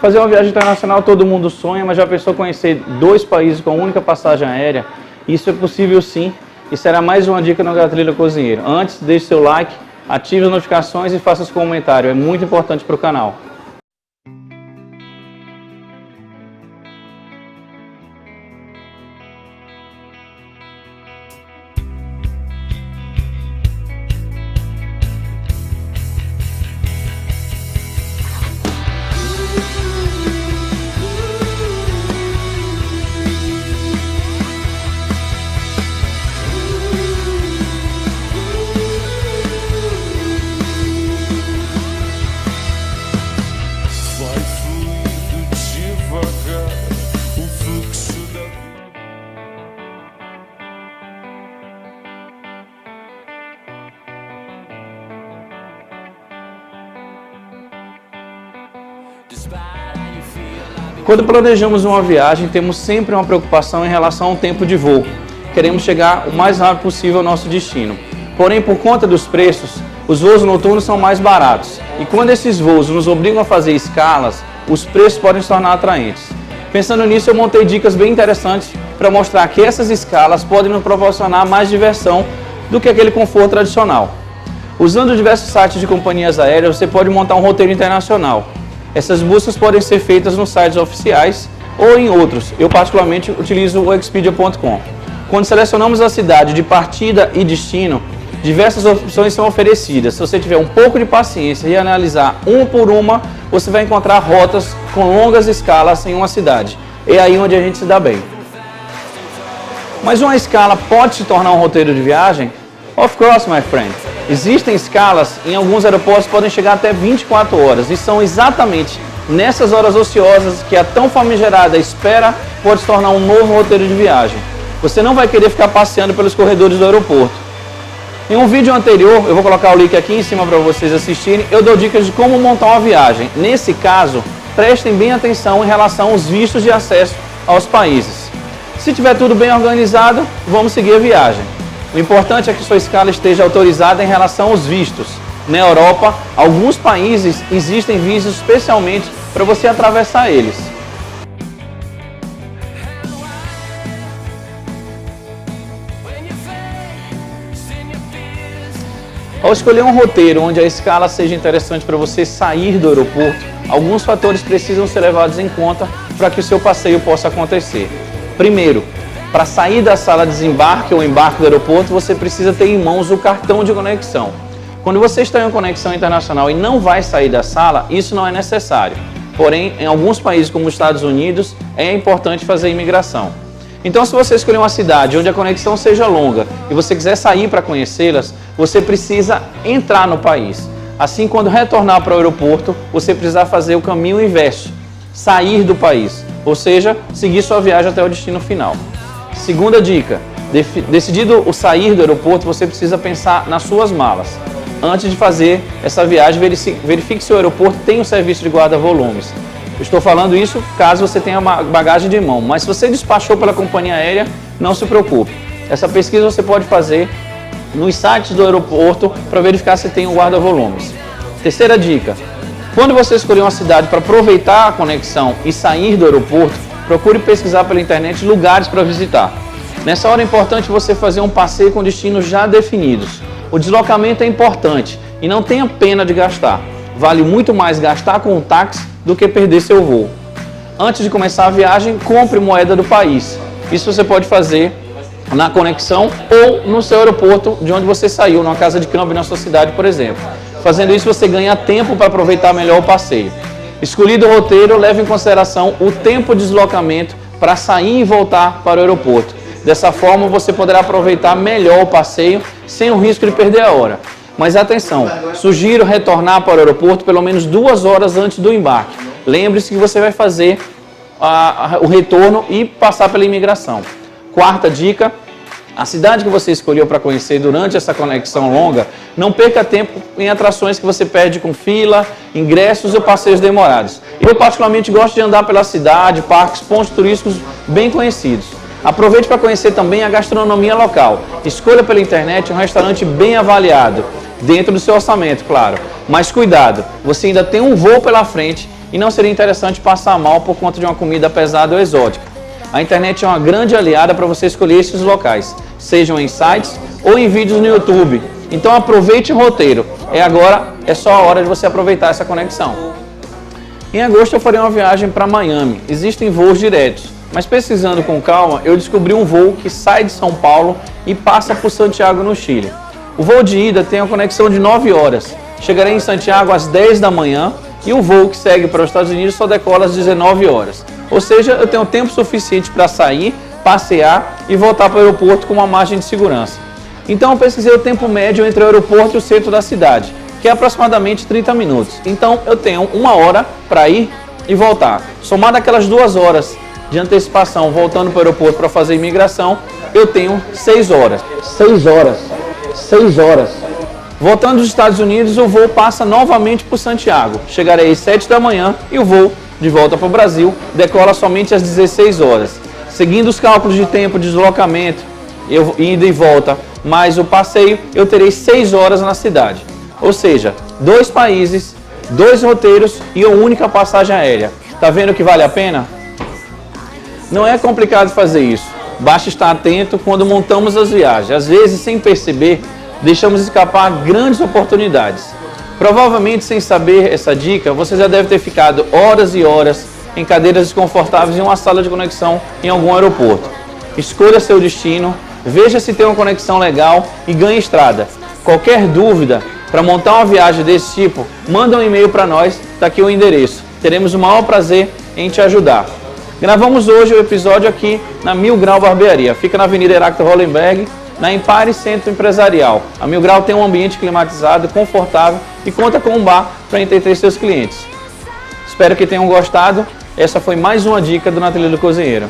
Fazer uma viagem internacional todo mundo sonha, mas já pensou conhecer 2 países com a única passagem aérea? Isso é possível sim, e será mais uma dica no Gatilho Cozinheiro. Antes, deixe seu like, ative as notificações e faça seu comentário, é muito importante para o canal. Quando planejamos uma viagem, temos sempre uma preocupação em relação ao tempo de voo. Queremos chegar o mais rápido possível ao nosso destino. Porém, por conta dos preços, os voos noturnos são mais baratos. E quando esses voos nos obrigam a fazer escalas, os preços podem se tornar atraentes. Pensando nisso, eu montei dicas bem interessantes para mostrar que essas escalas podem nos proporcionar mais diversão do que aquele conforto tradicional. Usando diversos sites de companhias aéreas, você pode montar um roteiro internacional. Essas buscas podem ser feitas nos sites oficiais ou em outros. Eu particularmente utilizo o Expedia.com. Quando selecionamos a cidade de partida e destino, diversas opções são oferecidas. Se você tiver um pouco de paciência e analisar uma por uma, você vai encontrar rotas com longas escalas em uma cidade. É aí onde a gente se dá bem. Mas uma escala pode se tornar um roteiro de viagem? Of course, my friend. Existem escalas, em alguns aeroportos podem chegar até 24 horas, e são exatamente nessas horas ociosas que a tão famigerada espera pode se tornar um novo roteiro de viagem. Você não vai querer ficar passeando pelos corredores do aeroporto. Em um vídeo anterior, eu vou colocar o link aqui em cima para vocês assistirem, eu dou dicas de como montar uma viagem. Nesse caso, prestem bem atenção em relação aos vistos de acesso aos países. Se tiver tudo bem organizado, vamos seguir a viagem. O importante é que sua escala esteja autorizada em relação aos vistos. Na Europa, alguns países existem vistos especialmente para você atravessar eles. Ao escolher um roteiro onde a escala seja interessante para você sair do aeroporto, alguns fatores precisam ser levados em conta para que o seu passeio possa acontecer. Primeiro, para sair da sala de desembarque ou embarque do aeroporto, você precisa ter em mãos o cartão de conexão. Quando você está em uma conexão internacional e não vai sair da sala, isso não é necessário. Porém, em alguns países como os Estados Unidos, é importante fazer imigração. Então, se você escolher uma cidade onde a conexão seja longa e você quiser sair para conhecê-las, você precisa entrar no país. Assim, quando retornar para o aeroporto, você precisar fazer o caminho inverso, sair do país, ou seja, seguir sua viagem até o destino final. Segunda dica, decidido o sair do aeroporto, você precisa pensar nas suas malas. Antes de fazer essa viagem, verifique se o aeroporto tem um serviço de guarda-volumes. Eu estou falando isso caso você tenha uma bagagem de mão, mas se você despachou pela companhia aérea, não se preocupe. Essa pesquisa você pode fazer nos sites do aeroporto para verificar se tem um guarda-volumes. Terceira dica, quando você escolher uma cidade para aproveitar a conexão e sair do aeroporto, procure pesquisar pela internet lugares para visitar. Nessa hora é importante você fazer um passeio com destinos já definidos. O deslocamento é importante e não tenha pena de gastar. Vale muito mais gastar com um táxi do que perder seu voo. Antes de começar a viagem, compre moeda do país. Isso você pode fazer na conexão ou no seu aeroporto de onde você saiu, numa casa de câmbio na sua cidade, por exemplo. Fazendo isso, você ganha tempo para aproveitar melhor o passeio. Escolhido o roteiro, leve em consideração o tempo de deslocamento para sair e voltar para o aeroporto. Dessa forma, você poderá aproveitar melhor o passeio sem o risco de perder a hora. Mas atenção, sugiro retornar para o aeroporto pelo menos 2 horas antes do embarque. Lembre-se que você vai fazer o retorno e passar pela imigração. Quarta dica, a cidade que você escolheu para conhecer durante essa conexão longa, não perca tempo em atrações que você perde com fila, ingressos ou passeios demorados. Eu particularmente gosto de andar pela cidade, parques, pontos turísticos bem conhecidos. Aproveite para conhecer também a gastronomia local. Escolha pela internet um restaurante bem avaliado. dentro do seu orçamento, claro. Mas cuidado, você ainda tem um voo pela frente e não seria interessante passar mal por conta de uma comida pesada ou exótica. A internet é uma grande aliada para você escolher esses locais, sejam em sites ou em vídeos no YouTube. Então aproveite o roteiro. Agora é só a hora de você aproveitar essa conexão. Em agosto eu farei uma viagem para Miami. Existem voos diretos, mas pesquisando com calma, eu descobri um voo que sai de São Paulo e passa por Santiago, no Chile. O voo de ida tem uma conexão de 9 horas. Chegarei em Santiago às 10 da manhã e o voo que segue para os Estados Unidos só decola às 19 horas. Ou seja, eu tenho tempo suficiente para sair, passear e voltar para o aeroporto com uma margem de segurança. Então eu pesquisei o tempo médio entre o aeroporto e o centro da cidade, que é aproximadamente 30 minutos. Então eu tenho 1 hora para ir e voltar. Somado aquelas 2 horas de antecipação voltando para o aeroporto para fazer imigração, eu tenho 6 horas. 6 horas. 6 horas. Voltando dos Estados Unidos, o voo passa novamente por Santiago. Chegarei às 7 da manhã e o voo de volta para o Brasil decola somente às 16 horas. Seguindo os cálculos de tempo de deslocamento, ida e volta, mais o passeio, eu terei 6 horas na cidade. Ou seja, 2 países, 2 roteiros e uma única passagem aérea. Tá vendo que vale a pena? Não é complicado fazer isso. Basta estar atento quando montamos as viagens. Às vezes, sem perceber, deixamos escapar grandes oportunidades. Provavelmente, sem saber essa dica, você já deve ter ficado horas e horas em cadeiras desconfortáveis em uma sala de conexão em algum aeroporto. Escolha seu destino, veja se tem uma conexão legal e ganhe estrada. Qualquer dúvida para montar uma viagem desse tipo, manda um e-mail para nós, está aqui o endereço. Teremos o maior prazer em te ajudar. Gravamos hoje o episódio aqui na Mil Grau Barbearia. Fica na Avenida Heráclito Hollenberg, na Empire Centro Empresarial. A Mil Grau tem um ambiente climatizado, confortável e conta com um bar para entreter seus clientes. Espero que tenham gostado. Essa foi mais uma dica do Na Trilha do Cozinheiro.